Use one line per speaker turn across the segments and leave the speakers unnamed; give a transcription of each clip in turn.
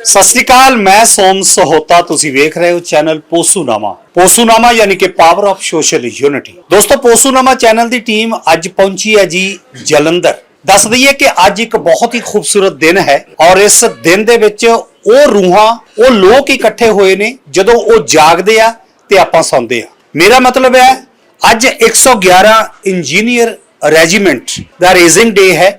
सत श्री अकाल, मैं सोम सहोता। तुसीं वेख रहे हो चैनल पोसूनामा यानी कि पावर ऑफ सोशल यूनिटी। दोस्तों, पोसूनामा चैनल की टीम अज पहुंची है जी जलंधर। दस दईए कि अज एक बहुत ही खूबसूरत दिन है और इस दिन दे विच ਉਹ रूहां ਉਹ लोग इकट्ठे होए ने जदों ਉਹ जागदे आ ते आपां सौंदे आ। मेरा मतलब है अज 111 इंजीनियर ਰੈਜੀਮੈਂਟ ਦਾ ਰੇਜ਼ਿੰਗ ਡੇ ਹੈ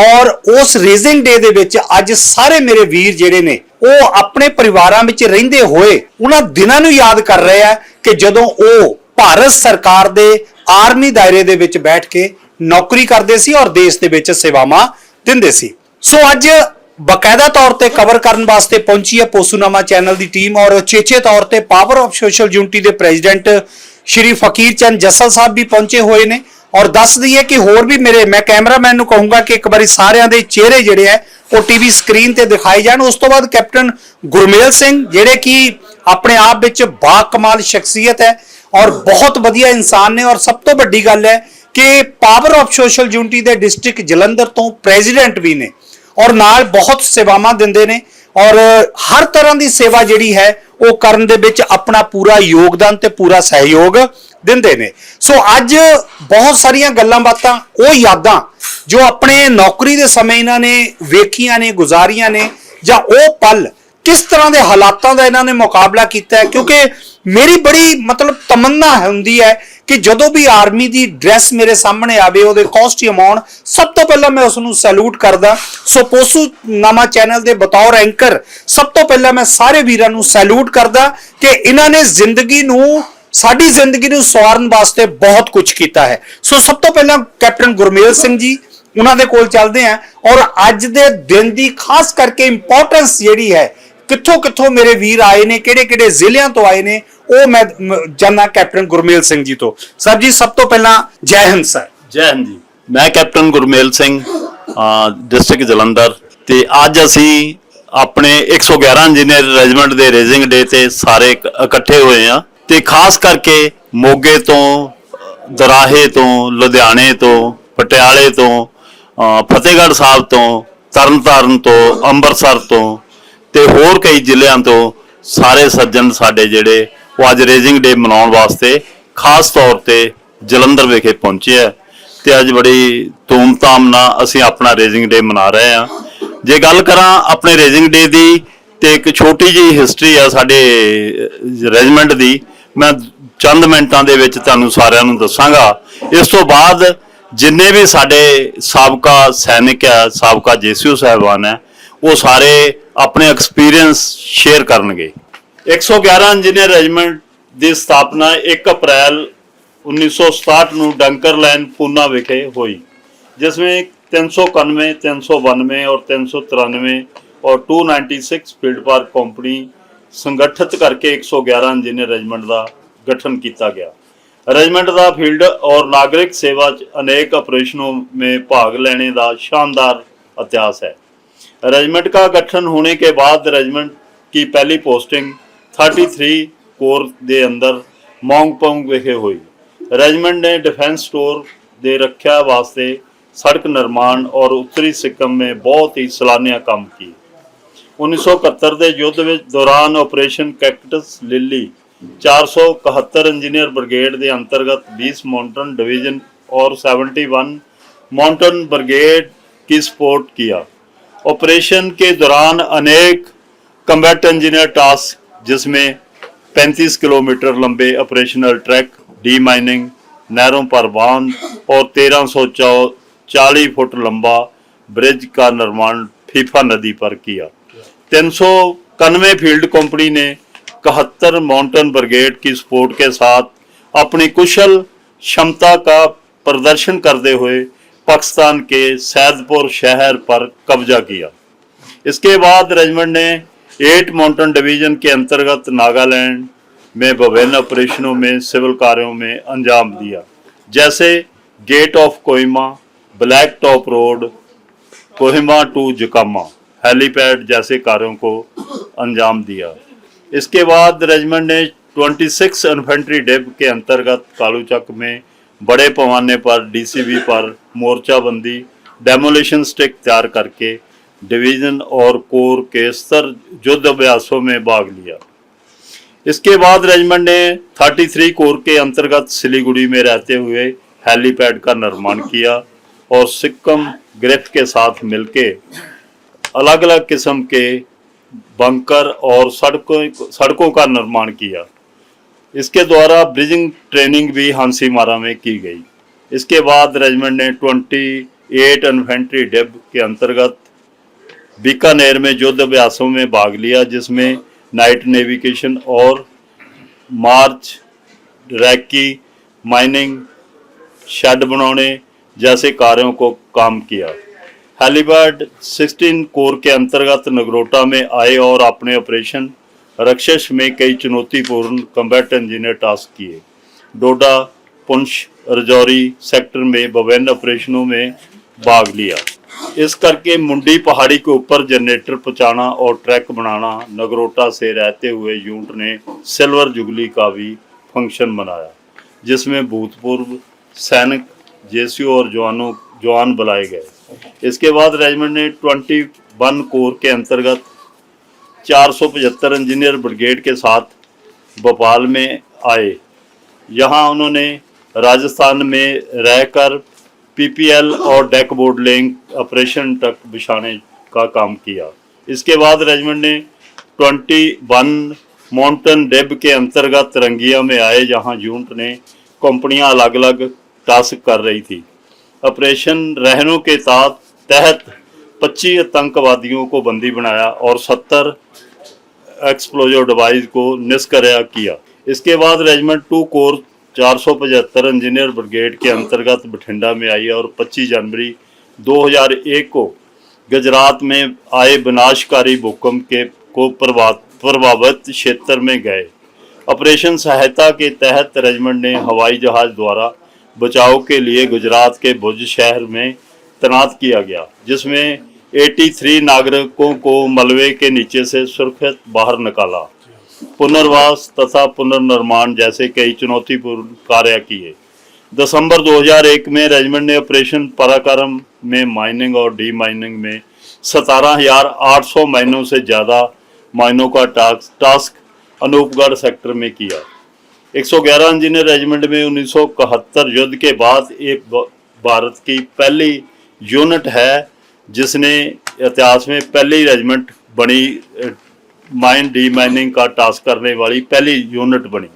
और उस रेजिंग डे दे विच अज सारे मेरे वीर जिहड़े ने ਉਹ ਆਪਣੇ ਪਰਿਵਾਰਾਂ ਵਿੱਚ ਰਹਿੰਦੇ ਹੋਏ ਉਹਨਾਂ ਦਿਨਾਂ ਨੂੰ ਯਾਦ ਕਰ ਰਹੇ ਆ ਕਿ ਜਦੋਂ ਉਹ ਭਾਰਤ ਸਰਕਾਰ ਦੇ ਆਰਮੀ ਦਾਇਰੇ ਦੇ ਵਿੱਚ ਬੈਠ ਕੇ ਨੌਕਰੀ ਕਰਦੇ ਸੀ ਔਰ ਦੇਸ਼ ਦੇ ਵਿੱਚ ਸੇਵਾਵਾਂ ਦਿੰਦੇ ਸੀ। ਸੋ ਅੱਜ ਬਕਾਇਦਾ ਤੌਰ ਤੇ ਕਵਰ ਕਰਨ ਵਾਸਤੇ ਪਹੁੰਚੀ ਹੈ ਪੋਸੂਨਾਮਾ ਚੈਨਲ ਦੀ ਟੀਮ ਔਰ ਉਚੇਚੇ ਤੌਰ ਤੇ ਪਾਵਰ ਆਫ ਸੋਸ਼ਲ ਯੂਨਿਟੀ ਦੇ ਪ੍ਰੈਜ਼ੀਡੈਂਟ श्री फकीर चंद जसल साहब भी पहुंचे हुए ने। और दस दईए कि होर भी मेरे मैं कैमरामैन नूं कहूंगा कि एक बारी सारियां दे चेहरे जिहड़े है वो टीवी स्क्रीन ते दिखाए जाण। उस तो बाद कैप्टन गुरमेल सिंह जिहड़े कि अपने आप विच बाकमाल शख्सियत है और बहुत वधिया इंसान ने और सब तो वड्डी गल है कि power of social unity they district Jalandhar तो प्रेजिडेंट भी ने और नाल बहुत सेवावां दिंदे ने और हर तरह की सेवा जिहड़ी है वो करन दे विच अपना पूरा योगदान ते पूरा सहयोग दिंदे ने। सो अज बहुत सारियां गल्लां बातां वो यादां जो अपने नौकरी दे समय इन्हां ने वेखियां ने गुजारियां ने जां वो पल किस तरह के हालातों का इन्होंने मुकाबला किया है। क्योंकि मेरी बड़ी मतलब तमन्ना होंदी है कि जदों भी आर्मी की ड्रैस मेरे सामने आवे वो कॉस्ट्यूम आउण सब तो पहला मैं उसनूं सैल्यूट करदा। सो पोसूनामा चैनल के बतौर एंकर सब तो पहला मैं सारे वीरां नूं सैल्यूट करदा कि इन्हां ने जिंदगी नूं साडी जिंदगी नूं सवारन वास्ते बहुत कुछ किया है। सो सब तो पहला कैप्टन गुरमेल सिंह जी उन्हां दे कोल चलदे हैं और अज दे दिन की खास करके इंपॉर्टेंस जिहड़ी है कित्थों कित्थों मेरे वीर आए ने किहड़े किहड़े जिलिਆਂ तो आए ने वो मैं जानना कैप्टन गुरमेल सिंह जी तो। सर जी सब तो पहला जय हिंद सर।
जय हिंद जी। मैं कैप्टन गुरमेल सिंह डिस्ट्रिक्ट जलंधर ते अज असी अपने 111 इंजीनियर रैजीमेंट के रेजिंग डे ते सारे इकट्ठे हुए हैं ते खास करके मोगे तो दराहे तो लुधियाने तो पटियाले तो फतेहगढ़ साहब तो तरनतारन तो अंबरसर तो ते होर कई जिलिਆਂ ਤੋਂ ਸਾਰੇ ਸੱਜਣ ਸਾਡੇ ਜਿਹੜੇ ਉਹ ਅੱਜ ਰੇजिंग ਡੇ ਮਨਾਉਣ ਵਾਸਤੇ ਖਾਸ ਤੌਰ ਤੇ ਜਲੰਧਰ ਵਿਖੇ ਪਹੁੰਚੇ ਆ ਤੇ ਅੱਜ ਬੜੀ ਧੂਮਧਾਮ ਨਾਲ ਅਸੀਂ ਆਪਣਾ ਰੇजिंग ਡੇ ਮਨਾ ਰਹੇ ਆ। ਜੇ ਗੱਲ ਕਰਾਂ ਆਪਣੇ ਰੇजिंग ਡੇ ਦੀ ਤੇ ਇੱਕ ਛੋਟੀ ਜਿਹੀ ਹਿਸਟਰੀ ਆ ਸਾਡੇ ਰੈਜੀਮੈਂਟ ਦੀ ਮੈਂ ਚੰਦ ਮਿੰਟਾਂ ਦੇ ਵਿੱਚ ਤੁਹਾਨੂੰ ਸਾਰਿਆਂ ਨੂੰ ਦੱਸਾਂਗਾ। ਇਸ ਤੋਂ ਬਾਅਦ ਜਿੰਨੇ ਵੀ ਸਾਡੇ ਸਾਬਕਾ ਸੈਨਿਕ ਆ ਸਾਬਕਾ ਜੇਸੀਓ ਸਾਹਿਬਾਨ ਹੈ वो सारे अपने एक्सपीरियंस शेयर करनगे। 111 इंजीनियर रैजीमेंट की स्थापना 1 अप्रैल 1967 ਨੂੰ डंकर लैन पूना विखे हुई जिसमें 391, 392 और 393 और 296 फील्ड पार कंपनी संगठित करके 111 इंजीनियर रैजीमेंट का गठन किया गया। रैजीमेंट का फील्ड और नागरिक सेवा अनेक ऑपरेशनों में भाग लेने का शानदार इतिहास है। रेजिमेंट का गठन होने के बाद रेजिमेंट की पहली पोस्टिंग 33 कोर के अंदर मोंगपोंग विखे हुई। रेजिमेंट ने डिफेंस स्टोर दे रक्षा वास्ते सड़क निर्माण और उत्तरी सिक्किम में बहुत ही सराहनीय काम की। 1971 के युद्ध के दौरान operation cactus lily 471 engineer brigade के अंतर्गत 20 माउंटेन डिवीजन और 71 माउंटेन ब्रिगेड की सपोर्ट किया। ऑपरेशन के दौरान अनेक कम्बैट इंजीनियर टास्क जिसमें 35 किलोमीटर लंबे ऑपरेशनल ट्रैक डी माइनिंग नहरों पर बांध और 1340 फुट लंबा ब्रिज का निर्माण फीफा नदी पर किया। 391 फील्ड कंपनी ने 71 माउंटेन ब्रिगेड की सपोर्ट के साथ अपनी कुशल क्षमता का प्रदर्शन करते हुए पाकिस्तान के सैदपुर शहर पर कब्जा किया। इसके बाद रेजिमेंट ने 8 माउंटेन डिवीजन के अंतर्गत नागालैंड में विभिन्न ऑपरेशनों में सिविल कार्यों में अंजाम दिया जैसे gate of Kohima, black top road, Kohima to Jakhama, helipad जैसे कार्यों को अंजाम दिया। इसके बाद रेजिमेंट ने 26 इन्फेंट्री डिब के अंतर्गत कालूचक में बड़े पैमाने पर डीसीबी पर मोर्चाबंदी डेमोलिशन स्टिक तैयार करके डिवीजन और कोर के स्तर युद्ध अभ्यासों में भाग लिया। इसके बाद रेजिमेंट ने 33 कोर के अंतर्गत सिलीगुड़ी में रहते हुए हेलीपैड का निर्माण किया और सिक्किम ग्रिफ्ट के साथ मिलकर अलग अलग किस्म के बंकर और सड़कों का निर्माण किया। इसके द्वारा ब्रिजिंग ट्रेनिंग भी हांसीमारा में की गई। इसके बाद रेजिमेंट ने 28 इन्फेंट्री डिब के अंतर्गत बीकानेर में युद्ध अभ्यासों में भाग लिया, जिसमें नाइट नेविगेशन और मार्च, रैकी, माइनिंग, शेड बनाने जैसे कार्यों को काम किया। हेलीपैड 16 कोर के अंतर्गत नगरोटा में आए और अपने ऑपरेशन रक्षस में कई चुनौतीपूर्ण कम्बैट इंजीनियर टास्क किए। डोडा, पुंछ, राजौरी सेक्टर में विभिन्न ऑपरेशनों में भाग लिया। इस करके मुंडी पहाड़ी के ऊपर जनरेटर पहुंचाना और ट्रैक बनाना। नगरोटा से रहते हुए यूनिट ने सिल्वर जुबली का भी फंक्शन बनाया, जिसमें भूतपूर्व सैनिक, जेसीओ और जवान बुलाए गए। इसके बाद रेजिमेंट ने 21 कोर के अंतर्गत 475 इंजीनियर ब्रिगेड के साथ भोपाल में आए। यहाँ उन्होंने राजस्थान में रहकर पीपीएल और डेक बोर्ड लेइंग ऑपरेशन तक बिछाने का काम किया। इसके बाद रेजिमेंट ने 21 माउंटेन डेब के अंतर्गत रंगिया में आए, जहां यूनिट ने कंपनियां अलग अलग टास्क कर रही थी। ऑपरेशन रहनों के तहत 25 आतंकवादियों को बंदी बनाया और 70 एक्सप्लोजिव डिवाइस को निष्क्रिय किया। इसके बाद रेजिमेंट 2 कोर 475 इंजीनियर ब्रिगेड के अंतर्गत बठिंडा में आई और 25 जनवरी 2001 को गुजरात में आए विनाशकारी भूकंप को प्रभावित क्षेत्र में गए। ऑपरेशन सहायता के तहत रेजिमेंट ने हवाई जहाज द्वारा बचाव के लिए गुजरात के भुज शहर में तैनात किया गया, जिसमें 83 नागरिकों को मलबे के नीचे से सुरक्षित बाहर निकाला। पुनर्वास तथा पुनर्निर्माण जैसे कई चुनौतीपूर्ण कार्य किए। दिसंबर 2001 में रेजिमेंट ने ऑपरेशन पराक्रम में माइनिंग और डी माइनिंग में 17,800 माइनों से ज़्यादा माइनों का टास्क अनूपगढ़ सेक्टर में किया। 111 इंजीनियर रेजिमेंट में 1971 युद्ध के बाद एक भारत की पहली यूनिट है जिसने इतिहास में पहली रेजिमेंट बनी, माइन डी माइनिंग का टास्क करने वाली पहली यूनिट बनी।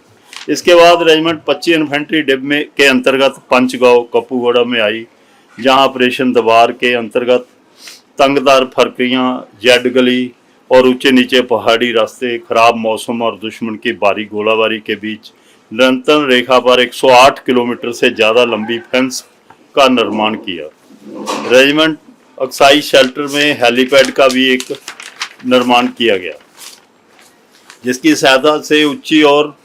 इसके बाद रेजिमेंट 25 इन्फेंट्री डिब में के अंतर्गत पंचगांव कपूगढ़ में आई, जहां ऑपरेशन दबार के अंतर्गत तंगदार फरकियां, जेड गली और ऊंचे नीचे पहाड़ी रास्ते, खराब मौसम और दुश्मन की भारी गोलाबारी के बीच नियंत्रण रेखा पर 108 किलोमीटर से ज़्यादा लंबी फेंस का निर्माण किया। रेजिमेंट अक्साई शेल्टर में हेलीपैड का भी एक निर्माण किया गया, जिसकी सहायता से उच्ची और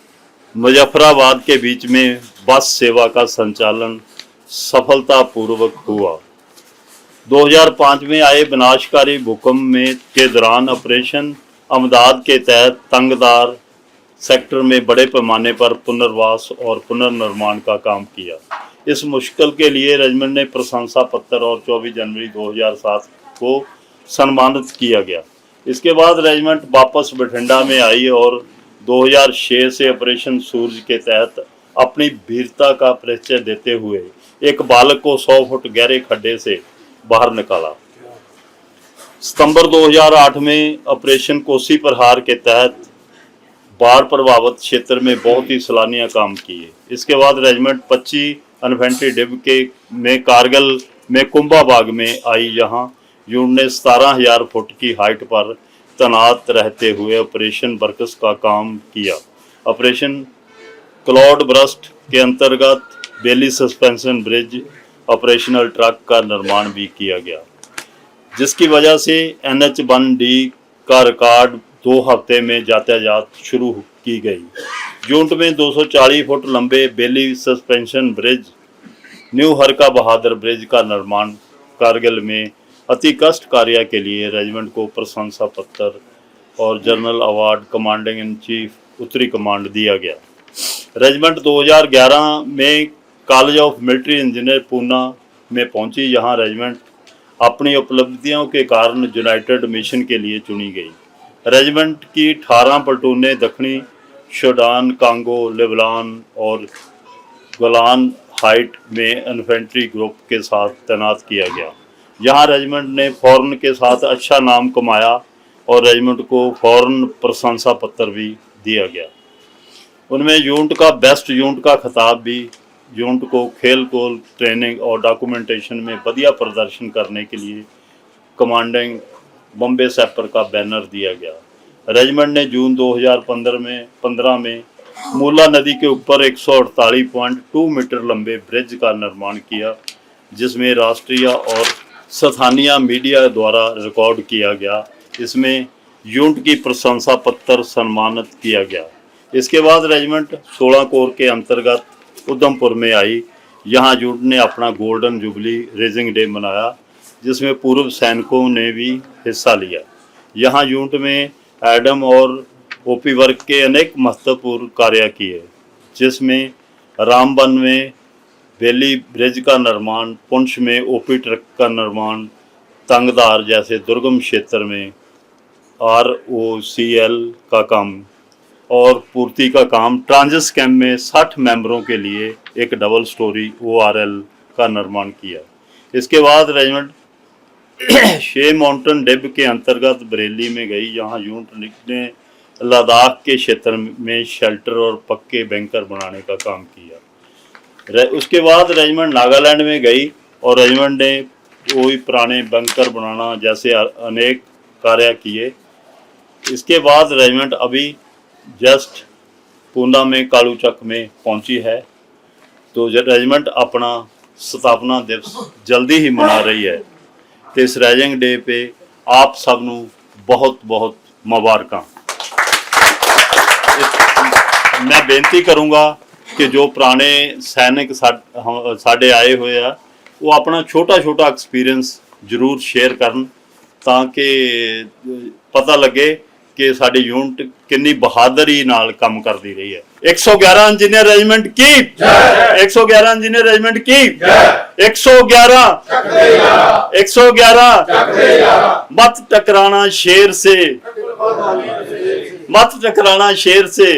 मुजफ्फराबाद के बीच में बस सेवा का संचालन सफलतापूर्वक हुआ। 2005 में आए विनाशकारी भूकंप के दौरान ऑपरेशन अमदाद के तहत तंगदार सेक्टर में बड़े पैमाने पर पुनर्वास और पुनर्निर्माण का काम किया। इस मुश्किल के लिए रेजिमेंट ने प्रशंसा पत्र और 24 जनवरी 2007 को सम्मानित किया गया। इसके बाद रेजिमेंट वापस बठिंडा में आई और 2006 से ऑपरेशन सूरज के तहत अपनी वीरता का परिचय देते हुए एक बालक को 100 फुट गहरे खड्डे से बाहर निकाला। सितंबर 2008 में ऑपरेशन कोसी प्रहार के तहत बाढ़ प्रभावित क्षेत्र में बहुत ही सलानिया काम किए। इसके बाद रेजिमेंट 25 इन्फेंट्री डिब में कारगिल में कुंभा बाग में आई, जहां यूनिट ने 17,000 फुट की हाइट पर तैनात रहते हुए ऑपरेशन बरकस का काम किया। ऑपरेशन क्लाउड बर्स्ट के अंतर्गत बेली सस्पेंशन ब्रिज ऑपरेशनल ट्रक का निर्माण भी किया गया, जिसकी वजह से NH-1D का रिकॉर्ड 2 हफ्ते में यातायात शुरू की गई। यूनिट में 240 फुट लंबे बेली सस्पेंशन ब्रिज, न्यू हरका बहादुर ब्रिज का निर्माण कारगिल में अति कष्ट कार्य के लिए रेजिमेंट को प्रशंसा पत्र और general award commanding in chief उत्तरी कमांड दिया गया। रेजिमेंट 2011 में college of military engineer Poona में पहुंची, जहां रेजिमेंट अपनी उपलब्धियों के कारण यूनाइटेड मिशन के लिए चुनी गई। रेजिमेंट की 18 प्लाटूनें दक्षिणी सूडान, कांगो, लेबनान और गोलान हाइट में इन्फेंट्री ग्रुप के साथ तैनात किया गया। यहाँ रेजिमेंट ने फौरन के साथ अच्छा नाम कमाया और रेजिमेंट को फौरन प्रशंसा पत्र भी दिया गया। उनमें यूनिट का बेस्ट यूनिट का खिताब भी, यूनिट को खेल कूद, ट्रेनिंग और डॉक्यूमेंटेशन में बढ़िया प्रदर्शन करने के लिए कमांडिंग बॉम्बे सैपर का बैनर दिया गया। रेजिमेंट ने जून 2015 में मूला नदी के ऊपर 148.2 मीटर लंबे ब्रिज का निर्माण किया, जिसमें राष्ट्रीय और स्थानीय मीडिया द्वारा रिकॉर्ड किया गया। इसमें यूनिट की प्रशंसा पत्र सम्मानित किया गया। इसके बाद रेजिमेंट 16 कोर के अंतर्गत उधमपुर में आई। यहाँ यूनिट ने अपना गोल्डन जुबली रेजिंग डे मनाया, जिसमें पूर्व सैनिकों ने भी हिस्सा लिया। यहाँ यूनिट में एडम और ओपी वर्ग के अनेक महत्वपूर्ण कार्य किए, जिसमें रामबन में बेली ब्रिज का निर्माण, पुंछ में ओपी ट्रक का निर्माण, तंगधार जैसे दुर्गम क्षेत्र में ROCL का काम और पूर्ति का काम, ट्रांजिट कैंप में 60 मेंबरों के लिए एक डबल स्टोरी ORL का निर्माण किया। इसके बाद रेजिमेंट 6 माउंटेन डिब के अंतर्गत बरेली में गई। यहाँ यूनिट ने लद्दाख के क्षेत्र में शेल्टर और पक्के बैंकर बनाने का काम किया। उसके बाद रेजिमेंट नागालैंड में गई और रेजिमेंट ने कोई पुराने बैंकर बनाना जैसे अनेक कार्य किए। इसके बाद रेजिमेंट अभी जस्ट पूना में कालूचक में पहुंची है। तो रेजिमेंट अपना स्थापना दिवस जल्दी ही मना रही है। तो इस रेजिंग डे पे आप सब नू बहुत बहुत मुबारकां। मैं बेनती करूँगा कि जो पुराने सैनिक साडे आए हुए आ, वो अपना छोटा छोटा एक्सपीरियंस जरूर शेयर करन, ताकि पता लगे कि साडी यूनिट कितनी बहादुरी नाल काम करती रही है। 111 इंजीनियर रेजिमेंट की, 111 इंजीनियर रेजिमेंट की, 111 मत टकराना शेर से, मत टकराना शेर से।